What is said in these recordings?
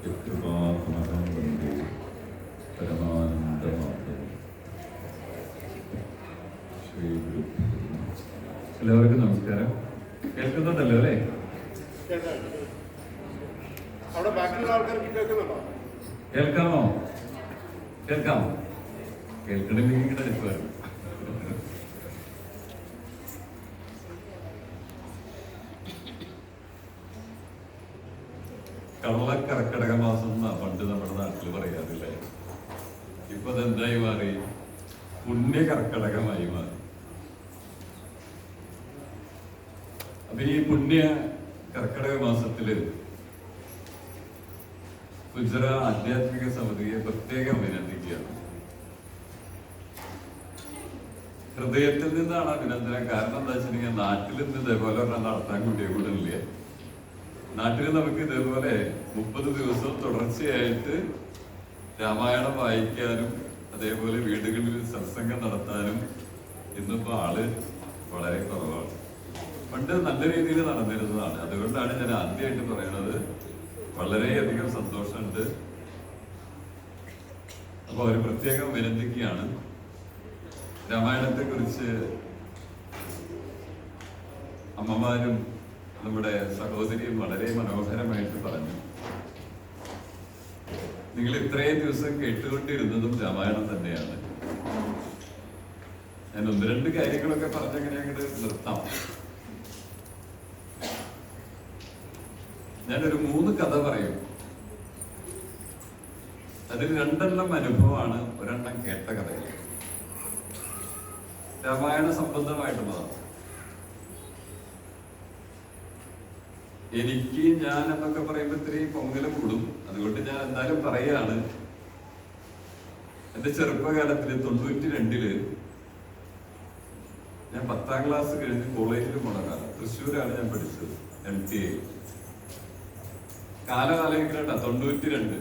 യത്കൃപാത്മകം വന്ദേ പരമാനന്ദമാധവം. എല്ലാവർക്കും നമസ്കാരം. കേൾക്കുന്നുണ്ടല്ലോ അല്ലേ? കേൾക്കാമോ? കേൾക്കാമോ? കേൾക്കണമെങ്കിൽ ഇങ്ങനെ എടുക്കുമായിരുന്നു. കള്ളക്കർക്കടക മാസം എന്നാ പണ്ട് നമ്മുടെ നാട്ടിൽ പറയാറില്ലേ? ഇപ്പൊ അതെന്തായി മാറി? പുണ്യ കർക്കടകമായി മാറി. അപ്പൊ ഈ പുണ്യ കർക്കടക മാസത്തില് ഗുജറ ആധ്യാത്മിക സമിതിയെ പ്രത്യേകം അഭിനന്ദിക്കുകയാണ്. ഹൃദയത്തിൽ നിന്നാണ് അഭിനന്ദനം. കാരണം എന്താ വെച്ചിട്ടുണ്ടെങ്കിൽ നാട്ടിൽ നിന്ന് ഇതേപോലെ നടത്താൻ കൂടിയില്ല. നാട്ടിൽ നമുക്ക് ഇതേപോലെ 30 ദിവസം തുടർച്ചയായിട്ട് രാമായണം വായിക്കാനും അതേപോലെ വീടുകളിൽ സത്സംഗം നടത്താനും ഇന്നിപ്പോ ആള് വളരെ കുറവാണ്. പണ്ട് നല്ല രീതിയിൽ നടന്നിരുന്നതാണ്. അതുകൊണ്ടാണ് ഞാൻ ആദ്യമായിട്ട് പറയുന്നത്. വളരെയധികം സന്തോഷമുണ്ട്. അപ്പൊ ഒരു പ്രത്യേകം വിനന്തിക്കുകയാണ്. രാമായണത്തെ കുറിച്ച് അമ്മമാരും നമ്മുടെ സഹോദരിയും വളരെ മനോഹരമായിട്ട് പറഞ്ഞു. നിങ്ങൾ ഇത്രയും ദിവസം കേട്ടുകൊണ്ടിരുന്നതും രാമായണം തന്നെയാണ്. ഞാൻ 1-2 കാര്യങ്ങളൊക്കെ പറഞ്ഞെങ്ങനെ അങ്ങോട്ട് നിർത്താം. ഞാനൊരു 3 കഥ പറയും. അതിൽ 2 അനുഭവമാണ്, 1 കേട്ട കഥകൾ. രാമായണ സംബന്ധമായിട്ടുള്ളതാണ്. എനിക്ക് ഞാൻ എന്നൊക്കെ പറയുമ്പോൾ ഇത്രയും പൊങ്കലും കൂടും. അതുകൊണ്ട് ഞാൻ എന്തായാലും പറയാണ്. എന്റെ ചെറുപ്പകാലത്തില് 92-ല് ഞാൻ 10ാം ക്ലാസ് കഴിഞ്ഞ് കോളേജിൽ പോണ കാലം. തൃശ്ശൂരാണ് ഞാൻ പഠിച്ചത്, MTA. കാലകാലം 92.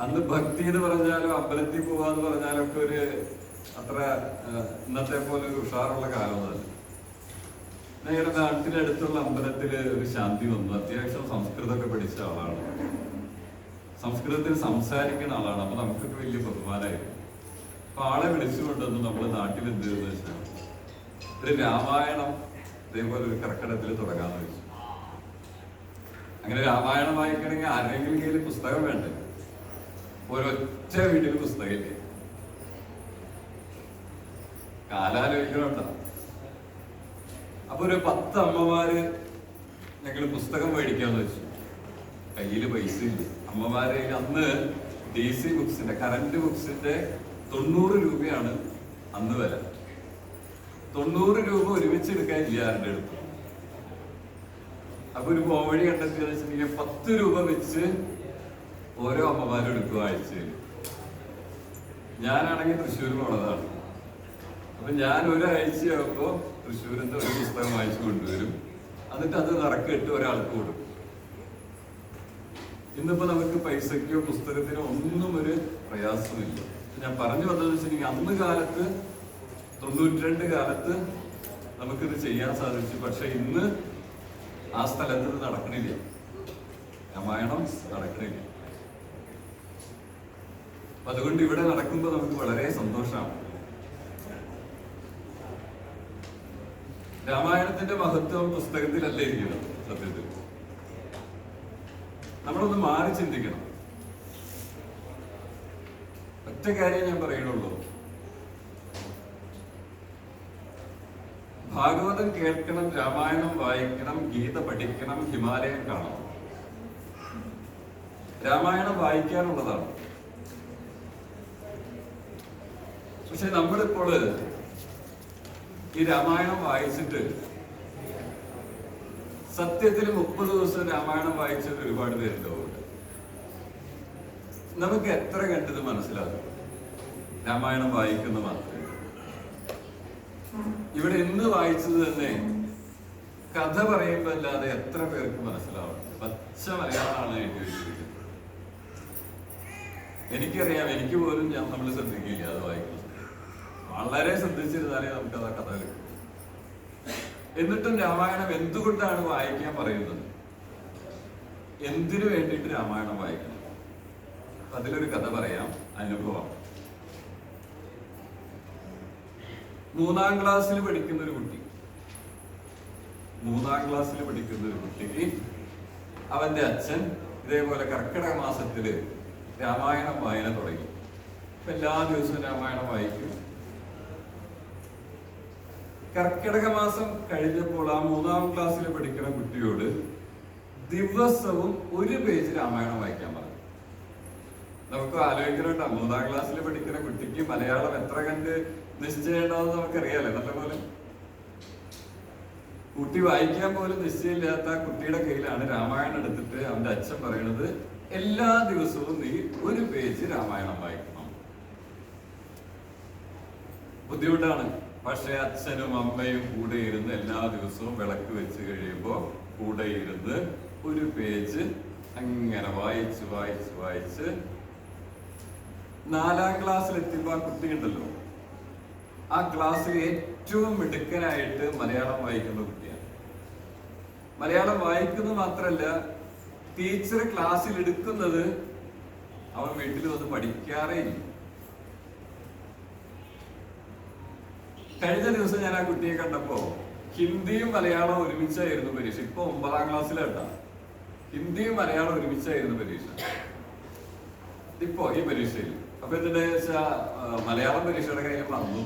അന്ന് ഭക്തി എന്ന് പറഞ്ഞാലും അമ്പലത്തിൽ പോവാന്ന് പറഞ്ഞാലും ഒക്കെ ഒരു അത്ര ഇന്നത്തെ പോലെ ഒരു ഉഷാറുള്ള കാലമൊന്നുമല്ല. ഞങ്ങളുടെ നാട്ടിലടുത്തുള്ള അമ്പലത്തില് ഒരു ശാന്തി വന്നു. അത്യാവശ്യം സംസ്കൃതമൊക്കെ പഠിച്ച ആളാണ്, സംസ്കൃതത്തിൽ സംസാരിക്കുന്ന ആളാണ്. അപ്പൊ നമുക്കൊക്കെ വലിയ ബഹുമാനമായിരുന്നു. അപ്പൊ ആളെ വിളിച്ചുകൊണ്ടൊന്ന് നമ്മുടെ നാട്ടിൽ എന്ത് ചെയ്തെന്ന് വെച്ചാൽ ഒരു രാമായണം ഇതേപോലെ ഒരു കർക്കിടകത്തിൽ തുടങ്ങാന്ന് വെച്ചു. അങ്ങനെ രാമായണം വായിക്കണമെങ്കിൽ ആരെങ്കിലും കയ്യിൽ പുസ്തകം വേണ്ടേ? ഒരൊറ്റ വീട്ടിൽ പുസ്തകമില്ലേ. കാലാലോചിക്കണുണ്ടോ? അപ്പൊ ഒരു 10 അമ്മമാര് ഞങ്ങൾ പുസ്തകം മേടിക്കാന്ന് വെച്ചു. കയ്യില് പൈസ ഇല്ല. അമ്മമാരെ അന്ന് DC ബുക്സിന്റെ, കറന്റ് ബുക്സിന്റെ 90 രൂപയാണ് അന്ന് വില. 90 രൂപ ഒരുമിച്ച് എടുക്കാൻ ഇല്ല ആരുടെ അടുത്ത്. അപ്പൊ ഒരു പോവഴി കണ്ടെത്തിയെന്ന് വെച്ചിട്ടുണ്ടെങ്കിൽ 10 രൂപ വെച്ച് ഓരോ അമ്മമാരും എടുക്കുക ആഴ്ചയിൽ. ഞാനാണെങ്കിൽ തൃശ്ശൂർ പോണതാണ്. അപ്പൊ ഞാൻ ഒരാഴ്ചയാകുമ്പോ തൃശ്ശൂരിന്റെ ഒരു പുസ്തകം വായിച്ചു കൊണ്ടുവരും. എന്നിട്ട് അത് നറുക്കിട്ട് ഒരാൾക്ക് കൊടുക്കും. ഇന്നിപ്പോ നമുക്ക് പൈസയ്ക്കോ പുസ്തകത്തിനോ ഒന്നും ഒരു പ്രയാസമില്ല. ഞാൻ പറഞ്ഞു വന്നതെന്ന് വെച്ചിട്ടുണ്ടെങ്കിൽ അന്ന് കാലത്ത് 92 കാലത്ത് നമുക്കിത് ചെയ്യാൻ സാധിച്ചു. പക്ഷെ ഇന്ന് ആ സ്ഥലത്ത് ഇത് നടക്കണില്ല. രാമായണം നടക്കണില്ല. അപ്പൊ അതുകൊണ്ട് ഇവിടെ നടക്കുമ്പോൾ നമുക്ക് വളരെ സന്തോഷമാണ്. രാമായണത്തിന്റെ മഹത്വം പുസ്തകത്തിലല്ലേ ഇരിക്കണം. സത്യത്തിൽ നമ്മളൊന്ന് മാറി ചിന്തിക്കണം. ഒറ്റ കാര്യം ഞാൻ പറയുന്നുള്ളൂ. ഭാഗവതം കേൾക്കണം, രാമായണം വായിക്കണം, ഗീത പഠിക്കണം, ഹിമാലയം കാണണം. രാമായണം വായിക്കാനുള്ളതാണ്. പക്ഷെ നമ്മളിപ്പോൾ ഈ രാമായണം വായിച്ചിട്ട് സത്യത്തിൽ 30 ദിവസം രാമായണം വായിച്ചിട്ട് ഒരുപാട് പേരുണ്ടാവും. നമുക്ക് എത്ര കണ്ടത് മനസ്സിലാകും? രാമായണം വായിക്കുന്ന മാത്രമേ. ഇവിടെ ഇന്ന് വായിച്ചത് തന്നെ കഥ പറയുമ്പോ അല്ലാതെ എത്ര പേർക്ക് മനസ്സിലാവും? പച്ച മലയാളമാണ് എഴുതി വെച്ചിരിക്കുന്നത്. എനിക്കറിയാം, എനിക്ക് പോലും നമ്മൾ ശ്രദ്ധിക്കില്ല അത് വായിക്കുന്നത്. വളരെ ശ്രദ്ധിച്ചിരുന്നാലേ നമുക്ക് ആ കഥ കിട്ടും. എന്നിട്ടും രാമായണം എന്തുകൊണ്ടാണ് വായിക്കാൻ പറയുന്നത്? എന്തിനു വേണ്ടിയിട്ട് രാമായണം വായിക്കണം? അതിലൊരു കഥ പറയാം, അനുഭവം. 3-ാം ക്ലാസ്സിൽ പഠിക്കുന്ന ഒരു കുട്ടിക്ക് അവന്റെ അച്ഛൻ ഇതേപോലെ കർക്കിടക മാസത്തില് രാമായണം വായന തുടങ്ങി. എല്ലാ ദിവസവും രാമായണം വായിക്കും. കർക്കിടക മാസം കഴിഞ്ഞപ്പോൾ ആ 3-ാം ക്ലാസ്സിൽ പഠിക്കുന്ന കുട്ടിയോട് ദിവസവും 1 പേജ് രാമായണം വായിക്കാൻ പറഞ്ഞു. നമുക്ക് ആലോചിക്കണോട്ടോ, 3-ാം ക്ലാസ്സിൽ പഠിക്കുന്ന കുട്ടിക്ക് മലയാളം എത്ര കണ്ട് നിശ്ചയമുണ്ടാവും നമുക്കറിയാലോ. നല്ലപോലെ കുട്ടി വായിക്കാൻ പോലും നിശ്ചയമില്ലാത്ത കുട്ടിയുടെ കയ്യിലാണ് രാമായണം എടുത്തിട്ട് അവന്റെ അച്ഛൻ പറയണത്, എല്ലാ ദിവസവും നീ 1 പേജ് രാമായണം വായിക്കണം. ബുദ്ധിമുട്ടാണ്. പക്ഷെ അച്ഛനും അമ്മയും കൂടെ ഇരുന്ന് എല്ലാ ദിവസവും വിളക്ക് വെച്ച് കഴിയുമ്പോ കൂടെ ഇരുന്ന് 1 പേജ് അങ്ങനെ വായിച്ച് 4-ാം ക്ലാസ്സിലെത്തിയപ്പോ ആ കുട്ടി ഉണ്ടല്ലോ, ആ ക്ലാസ്സിൽ ഏറ്റവും മിടുക്കനായിട്ട് മലയാളം വായിക്കുന്ന കുട്ടിയാണ്. മലയാളം വായിക്കുന്നത് മാത്രല്ല, ടീച്ചർ ക്ലാസ്സിൽ എടുക്കുന്നത് അവൻ വീട്ടിൽ വന്ന് പഠിക്കാറേ ഇല്ല. കഴിഞ്ഞ ദിവസം ഞാൻ ആ കുട്ടിയെ കണ്ടപ്പോ ഹിന്ദിയും മലയാളവും ഒരുമിച്ചായിരുന്നു പരീക്ഷ. ഇപ്പൊ 9-ാം ക്ലാസ്സിലാട്ടാ. ഹിന്ദിയും മലയാളം ഒരുമിച്ചായിരുന്നു പരീക്ഷ ഇപ്പോ ഈ പരീക്ഷയിൽ. അപ്പൊ എന്താ വെച്ചാ മലയാളം പരീക്ഷയുടെ കാര്യം മറന്നു.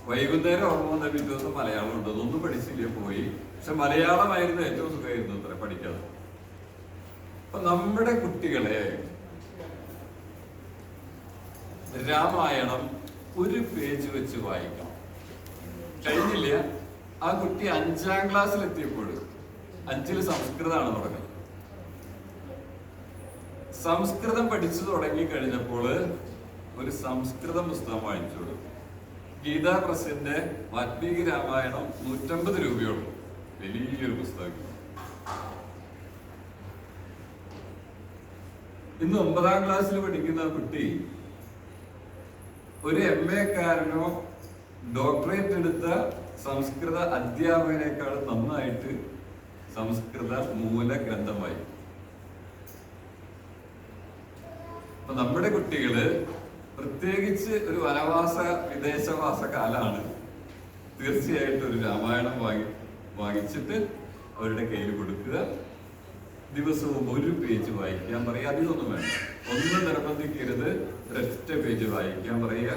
വൈകുന്നേരം ഓർമ്മ വന്ന പിറ്റേ ദിവസം മലയാളം ഉണ്ട്, അതൊന്നും പഠിച്ചില്ല, പോയി. പക്ഷെ മലയാളമായിരുന്നു ഏറ്റവും സുഖമായിരുന്നു അത്ര പഠിക്കാതെ. അപ്പൊ നമ്മുടെ കുട്ടികളെ രാമായണം 1 പേജ് വെച്ച് വായിക്കണം. കഴിഞ്ഞില്ല, ആ കുട്ടി 5-ാം ക്ലാസ്സിലെത്തിയപ്പോൾ 5-ൽ സംസ്കൃതമാണ് തുടങ്ങുന്നത്. സംസ്കൃതം പഠിച്ചു തുടങ്ങി കഴിഞ്ഞപ്പോൾ ഒരു സംസ്കൃത പുസ്തകം വാങ്ങിച്ചു കൊടുക്കും. ഗീതാ പ്രസിന്റെ വാൽമീകി രാമായണം 150 രൂപയുള്ളൂ. വലിയൊരു പുസ്തകം. ഇന്ന് 9-ാം ക്ലാസ്സിൽ പഠിക്കുന്ന കുട്ടി ഒരു MA-കാരനോ ഡോക്ടറേറ്റ് എടുത്ത സംസ്കൃത അധ്യാപകനേക്കാൾ നന്നായിട്ട് സംസ്കൃത മൂലഗ്രന്ഥമായി. അപ്പൊ നമ്മുടെ കുട്ടികള് പ്രത്യേകിച്ച് ഒരു വനവാസ വിദേശവാസ കാലാണ്, തീർച്ചയായിട്ടും ഒരു രാമായണം വാങ്ങിച്ചിട്ട് അവരുടെ കയ്യിൽ കൊടുക്കുക. ദിവസവും 1 പേജ് വായിക്കാൻ പറയുക. അതിലൊന്നും വേണ്ട, ഒന്നും നിർബന്ധിക്കരുത്. 1 പേജ് വായിക്കാൻ പറയുക.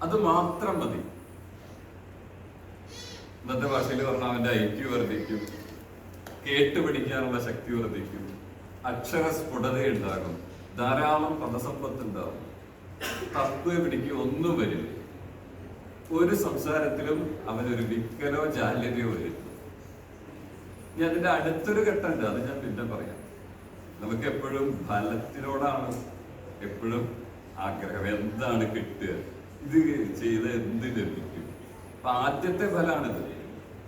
അത് മാത്രം മതി. ഇന്നത്തെ ഭാഷയിൽ പറഞ്ഞാൽ അവന്റെ IQ വർദ്ധിക്കും, കേട്ട് പഠിക്കാനുള്ള ശക്തി വർദ്ധിക്കും, അക്ഷരസ്ഫുടത ഉണ്ടാകും, ധാരാളം പദസമ്പത്ത് ഉണ്ടാകും, തത്വ പിടിക്കുക ഒന്നും വരില്ല. ഒരു സംസാരത്തിലും അവനൊരു വിക്കലോ ജാല്യതയോ വരും. ഇനി അതിന്റെ അടുത്തൊരു ഘട്ടമുണ്ട്, അത് ഞാൻ പിന്നെ പറയാം. നമുക്ക് എപ്പോഴും ഫലത്തിനോടാണ് എപ്പോഴും ആഗ്രഹം. എന്താണ് കിട്ടുക, ഇത് ചെയ്ത് എന്ത് ലഭിക്കും. അപ്പൊ ആദ്യത്തെ ഫലമാണിത്.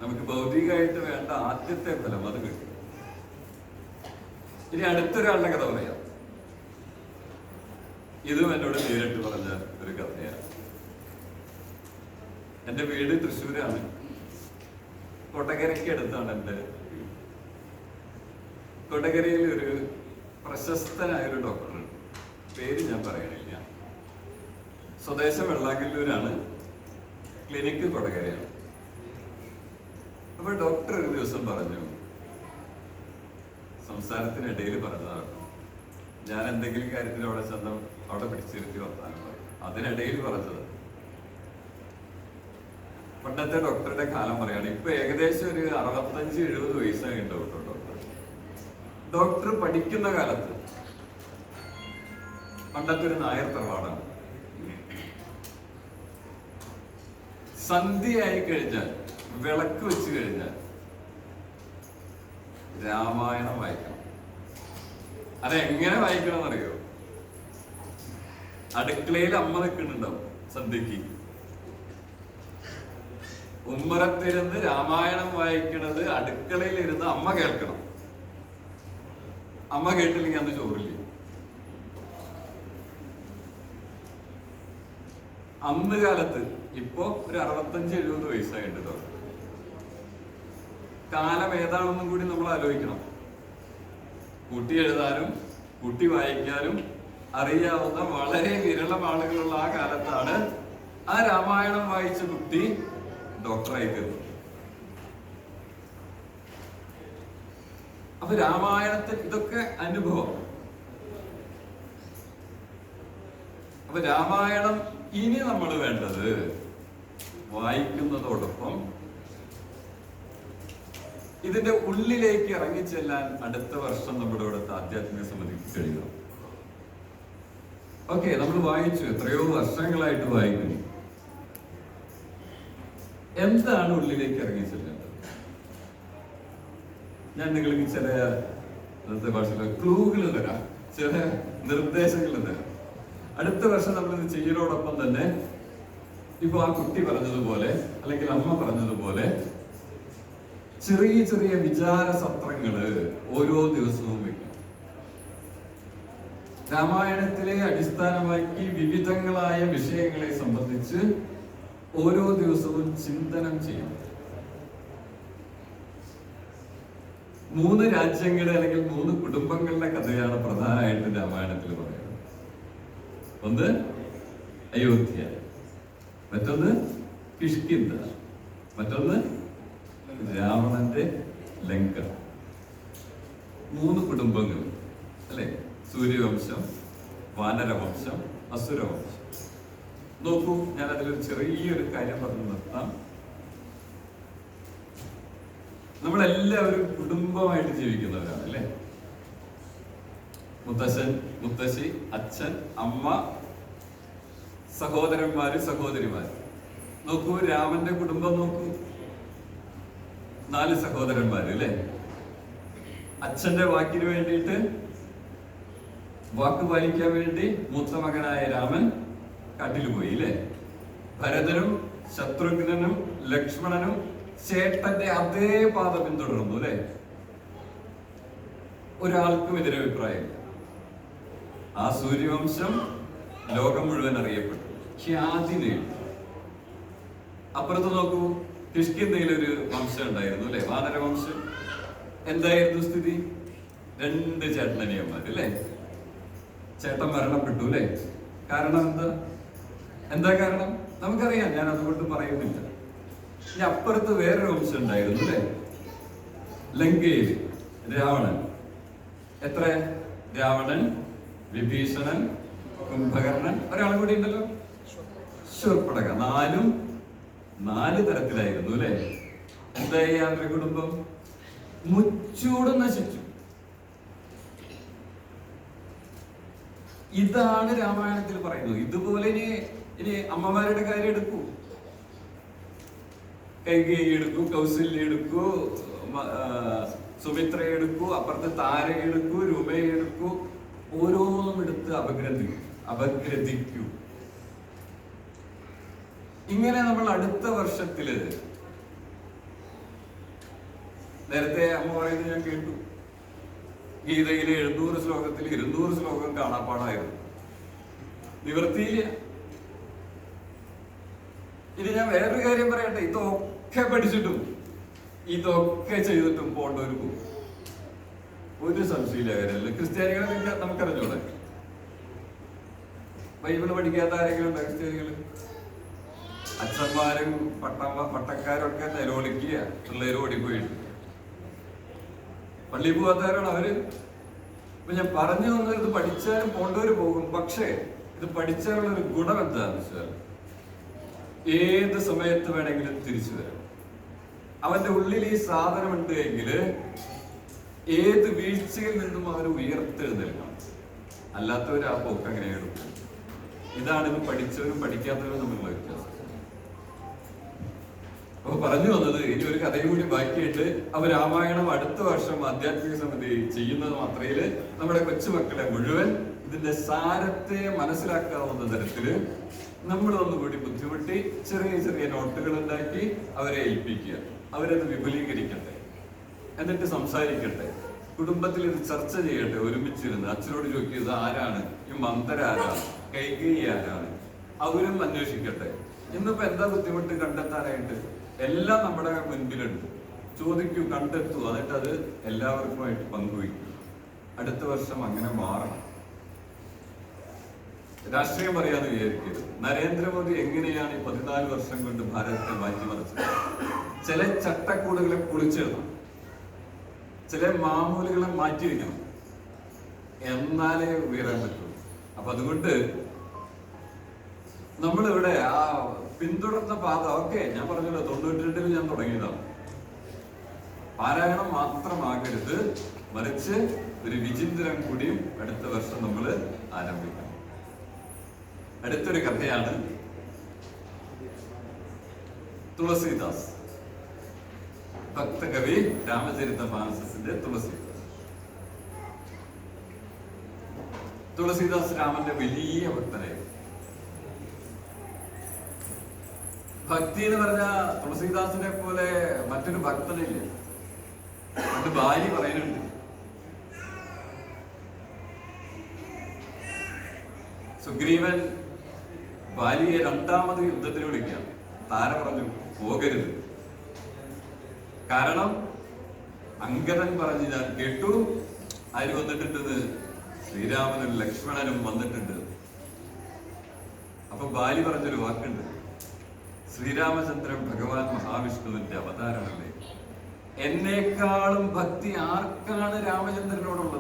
നമുക്ക് ഭൗതികമായിട്ട് വേണ്ട ആദ്യത്തെ ഫലം, അത് കിട്ടും. ഇനി അടുത്തൊരാളുടെ കഥ പറയാം. ഇതും എന്നോട് നേരിട്ട് പറഞ്ഞ ഒരു കഥയാണ്. എന്റെ വീട് തൃശ്ശൂരാണ്, കൊടകരയ്ക്ക് അടുത്താണ് എന്റെ വീട്. കൊടകരയിൽ ഒരു പ്രശസ്തനായ ഒരു ഡോക്ടറുണ്ട്, പേര് ഞാൻ പറയണില്ല. സ്വദേശം വെള്ളാങ്കല്ലൂരാണ്, ക്ലിനിക്ക് കൊടകരയാണ്. അപ്പൊ ഡോക്ടർ ഒരു ദിവസം പറഞ്ഞു, സംസാരത്തിനിടയിൽ പറഞ്ഞതാണ്, ഞാൻ എന്തെങ്കിലും കാര്യത്തിൽ അവിടെ ചെന്ന് അവിടെ പിടിച്ചിരുത്തി വർത്താനം പറയും. അതിനിടയിൽ പറഞ്ഞത് പണ്ടത്തെ ഡോക്ടറുടെ കാലം പറയാണ്. ഇപ്പൊ ഏകദേശം ഒരു 65-70 വയസ്സായിട്ടുണ്ട് ഡോക്ടർ. ഡോക്ടർ പഠിക്കുന്ന കാലത്ത് പണ്ടത്തെ ഒരു നായർ തറവാടാണ്. സന്ധ്യയായി കഴിഞ്ഞാൽ, വിളക്ക് വെച്ച് കഴിഞ്ഞാൽ രാമായണം വായിക്കണം. അതെങ്ങനെ വായിക്കണം എന്നറിയോ? അടുക്കളയിൽ അമ്മ നിൽക്കുന്നുണ്ടാവും സന്ധ്യക്ക്, ഉമ്മറത്തിരുന്ന് രാമായണം വായിക്കണത് അടുക്കളയിൽ ഇരുന്ന് അമ്മ കേൾക്കണം. അമ്മ കേട്ടില്ലെങ്കിൽ അന്ന് ചോറില്ല. അന്ന് കാലത്ത്, ഇപ്പോ ഒരു 65-70 വയസ്സായിട്ടുണ്ട്. കാലം ഏതാണെന്നും കൂടി നമ്മൾ ആലോചിക്കണം. കൂട്ടി എഴുതാനും കൂട്ടി വായിക്കാനും അറിയാവുന്ന വളരെ വിരളം ആളുകളുള്ള ആ കാലത്താണ് ആ രാമായണം വായിച്ച കുട്ടി ഡോക്ടറായി തീർന്നത്. അപ്പൊ രാമായണത്തിൽ ഇതൊക്കെ അനുഭവം. അപ്പൊ രാമായണം ഇനി നമ്മൾ വേണ്ടത് വായിക്കുന്നതോടൊപ്പം ഇതിന്റെ ഉള്ളിലേക്ക് ഇറങ്ങിച്ചെല്ലാൻ അടുത്ത വർഷം നമ്മുടെ ഇവിടുത്തെ ആധ്യാത്മിക സമിതിക്ക് കഴിയണം. ഓക്കെ, നമ്മൾ വായിച്ചു, എത്രയോ വർഷങ്ങളായിട്ട് വായിക്കുന്നു. എന്താണ് ഉള്ളിലേക്ക് ഇറങ്ങിച്ചെല്ലേണ്ടത്? ഞാൻ നിങ്ങൾക്ക് ചില ഇന്നത്തെ ഭാഷയിലെ ക്ലൂകൾ തരാം, ചില നിർദ്ദേശങ്ങൾ തരാം. അടുത്ത വർഷം നമ്മളിത് ചെയ്യലോടൊപ്പം തന്നെ ഇപ്പൊ ആ കുട്ടി പറഞ്ഞതുപോലെ അല്ലെങ്കിൽ അമ്മ പറഞ്ഞതുപോലെ ചെറിയ ചെറിയ വിചാര സത്രങ്ങള് ഓരോ ദിവസവും വെക്കും. രാമായണത്തിലെ അടിസ്ഥാനമാക്കി വിവിധങ്ങളായ വിഷയങ്ങളെ സംബന്ധിച്ച് ഓരോ ദിവസവും ചിന്തനം ചെയ്യണം. 3 രാജ്യങ്ങളുടെ അല്ലെങ്കിൽ 3 കുടുംബങ്ങളുടെ കഥയാണ് പ്രധാനമായിട്ടും രാമായണത്തിൽ പറയുന്നത്. ഒന്ന് അയോധ്യ, മറ്റൊന്ന് കിഷ്കിന്ധ, മറ്റൊന്ന് രാവണന്റെ ലങ്ക. 3 കുടുംബങ്ങൾ അല്ലെ? സൂര്യവംശം, വാനരവംശം, അസുരവംശം. നോക്കൂ, ഞാൻ അതിലൊരു ചെറിയൊരു കാര്യം പറഞ്ഞു നിർത്താം. നമ്മളെല്ലാവരും കുടുംബമായിട്ട് ജീവിക്കുന്നവരാണ് അല്ലെ? മുത്തശ്ശൻ, മുത്തശ്ശി, അച്ഛൻ, അമ്മ, സഹോദരന്മാര്, സഹോദരിമാര്. നോക്കൂ, രാമന്റെ കുടുംബം നോക്കൂ, 4 സഹോദരന്മാര് അല്ലെ? അച്ഛന്റെ വാക്കിന് വേണ്ടിയിട്ട്, വാക്ക് പാലിക്കാൻ വേണ്ടി മൂത്ത മകനായ രാമൻ കാട്ടിൽ പോയി അല്ലെ? ഭരതനും ശത്രുഘ്നനും ലക്ഷ്മണനും ചേട്ടന്റെ അതേ പാത പിന്തുടർന്നു അല്ലെ? ഒരാൾക്കും എതിരഭിപ്രായമില്ല. ആ സൂര്യവംശം ലോകം മുഴുവൻ അറിയപ്പെട്ടു, ഖ്യാതി നേടി. അപ്പുറത്ത് നോക്കൂ, കിഷ്കിന്ധയിലൊരു വംശം ഉണ്ടായിരുന്നു അല്ലെ? വാനരവംശം. എന്തായിരുന്നു സ്ഥിതി? 2 ചേട്ടനനിയന്മാർ അല്ലെ? ചേട്ടൻ മരണപ്പെട്ടു അല്ലെ? കാരണം എന്താ കാരണം നമുക്കറിയാം, ഞാൻ അതുകൊണ്ട് പറയുന്നില്ല. ഇനി അപ്പുറത്ത് വേറൊരു വംശം ഉണ്ടായിരുന്നു അല്ലെ? ലങ്കയിൽ രാവണൻ. എത്ര? രാവണൻ, വിഭീഷണൻ, കുംഭകർണൻ, ഒരാളും കൂടി ഉണ്ടല്ലോ, ശൂർപ്പണഖ. 4 തരത്തിലായിരുന്നു അല്ലെ? എന്തായി അവരുടെ കുടുംബം? മുച്ചൂടും നശിച്ചു. ഇതാണ് രാമായണത്തിൽ പറയുന്നത്. ഇതുപോലെ ഇനി അമ്മമാരുടെ കാര്യം എടുക്കൂ. കൈകേയി എടുക്കൂ, കൗസല്യ എടുക്കൂ, സുമിത്ര എടുക്കൂ, അപ്പുറത്ത് താര എടുക്കൂ, രൂപയെ എടുക്കൂ. ഓരോന്നും എടുത്ത് അപഗ്രഥിക്കൂ. ഇങ്ങനെ നമ്മൾ അടുത്ത വർഷത്തില്, നേരത്തെ അമ്മ പറയുന്നത് ഞാൻ കേട്ടു, ഗീതയിലെ 700 ശ്ലോകത്തിൽ 200 ശ്ലോകം കാണാപ്പാടായിരുന്നു. നിവൃത്തിയില്ല. ഇനി ഞാൻ വേറൊരു കാര്യം പറയട്ടെ, ഇതൊക്കെ പഠിച്ചിട്ടും ഇതൊക്കെ ചെയ്തിട്ടും പോണ്ടൊരു ഒരു സംശയമില്ല കാര്യമല്ല. ക്രിസ്ത്യാനികളെ നമുക്കറിഞ്ഞൂടെ? ബൈബിള് പഠിക്കാത്ത ആരെങ്കിലും ഉണ്ടോ ക്രിസ്ത്യാനികള്? അച്ഛന്മാരും പട്ടക്കാരൊക്കെ നിലവിളിക്കുക, പിള്ളേര് ഓടിപ്പോയിട്ട്. പള്ളി പോകാത്തവരാണ് അവര്. ഇപ്പൊ ഞാൻ പറഞ്ഞു വന്നത്, ഇത് പഠിച്ചാലും പോണ്ടവര് പോകും. പക്ഷേ ഇത് പഠിച്ചാലുള്ള ഒരു ഗുണം എന്താണെന്ന് വെച്ചാൽ, ഏത് സമയത്ത് വേണമെങ്കിലും തിരിച്ചു വരാം. അവന്റെ ഉള്ളിൽ ഈ സാധനം ഉണ്ട് എങ്കിൽ ഏത് വീഴ്ചയിൽ നിന്നും അവർ ഉയർത്തെഴുന്നേൽക്കണം. അല്ലാത്തവർ ആ പോക്ക് അങ്ങനെ എടുക്കും. ഇതാണ് ഇത് പഠിച്ചവരും പഠിക്കാത്തവരും തമ്മിലുള്ള വ്യത്യാസം. അപ്പൊ പറഞ്ഞു വന്നത്, ഇനി ഒരു കഥയും കൂടി ബാക്കിയിട്ട് അവ രാമായണം അടുത്ത വർഷം ആധ്യാത്മിക സമിതി ചെയ്യുന്നത് മാത്രയില് നമ്മുടെ കൊച്ചുമക്കളെ മുഴുവൻ ഇതിന്റെ സാരത്തെ മനസ്സിലാക്കാവുന്ന തരത്തില് നമ്മൾ ഒന്നുകൂടി ബുദ്ധിമുട്ടി ചെറിയ ചെറിയ നോട്ടുകൾ ഉണ്ടാക്കി അവരെ ഏൽപ്പിക്കുക. അവരത് വിപുലീകരിക്കട്ടെ, എന്നിട്ട് സംസാരിക്കട്ടെ, കുടുംബത്തിൽ ഇത് ചർച്ച ചെയ്യട്ടെ. ഒരുമിച്ചിരുന്ന് അച്ഛനോട് ചോദിക്കുക, ആരാണ് ഈ മന്ദര, ആരാണ് കൈകേയി, ആരാണ്? അവരും അന്വേഷിക്കട്ടെ. ഇന്നിപ്പോ എന്താ ബുദ്ധിമുട്ട് കണ്ടെത്താനായിട്ട്? എല്ലാം നമ്മുടെ മുൻപിലുണ്ട്. ചോദിക്കൂ, കണ്ടെത്തൂ, എന്നിട്ട് അത് എല്ലാവർക്കുമായിട്ട് പങ്കുവയ്ക്കൂ. അടുത്ത വർഷം അങ്ങനെ മാറണം. രാഷ്ട്രീയം പറയാന്ന് വിചാരിക്കരുത്. നരേന്ദ്രമോദി എങ്ങനെയാണ് ഈ 14 വർഷം കൊണ്ട് ഭാരതത്തെ മാറ്റിമറിച്ചത്? ചില ചട്ടക്കൂടുകളെ പൊളിച്ചിടണം, ചില മാമൂലുകളെ മാറ്റിവെക്കണം, എന്നാലേ ഉയരാൻ പറ്റുള്ളൂ. അപ്പൊ അതുകൊണ്ട് നമ്മളിവിടെ ആ പിന്തുടർന്ന പാത, ഓക്കെ, ഞാൻ പറഞ്ഞല്ലോ 92-ൽ ഞാൻ തുടങ്ങിയതാണ്. പാരായണം മാത്രമാകരുത്, മറിച്ച് ഒരു വിചിന്തനം കൂടിയും അടുത്ത വർഷം നമ്മൾ ആരംഭിക്കണം. അടുത്തൊരു കഥയാണ് തുളസീദാസ്, ഭക്തകവി, രാമചരിതമാനസത്തിന്റെ തുളസീദാസ്. തുളസീദാസ് രാമന്റെ വലിയ ഭക്തനായിരുന്നു. ഭക്തി എന്ന് പറഞ്ഞ തുളസീദാസിനെ പോലെ മറ്റൊരു ഭക്തനില്ല. അത് ഭാര്യ പറയുന്നുണ്ട്, സുഗ്രീവൻ ഭാര്യയെ 2ാമത് യുദ്ധത്തിന് വിളിക്കാം. താര പറഞ്ഞു പോകരുത്, കാരണം അങ്കദൻ പറഞ്ഞ് ഞാൻ കേട്ടു, ആര് വന്നിട്ടുണ്ടെന്ന്? ശ്രീരാമനും ലക്ഷ്മണനും വന്നിട്ടുണ്ട്. അപ്പൊ ബാലി പറഞ്ഞൊരു വാക്കുണ്ട്, ശ്രീരാമചന്ദ്രൻ ഭഗവാൻ മഹാവിഷ്ണുവിന്റെ അവതാരമല്ലേ, എന്നേക്കാളും ഭക്തി ആർക്കാണ് രാമചന്ദ്രനോടുള്ളത്?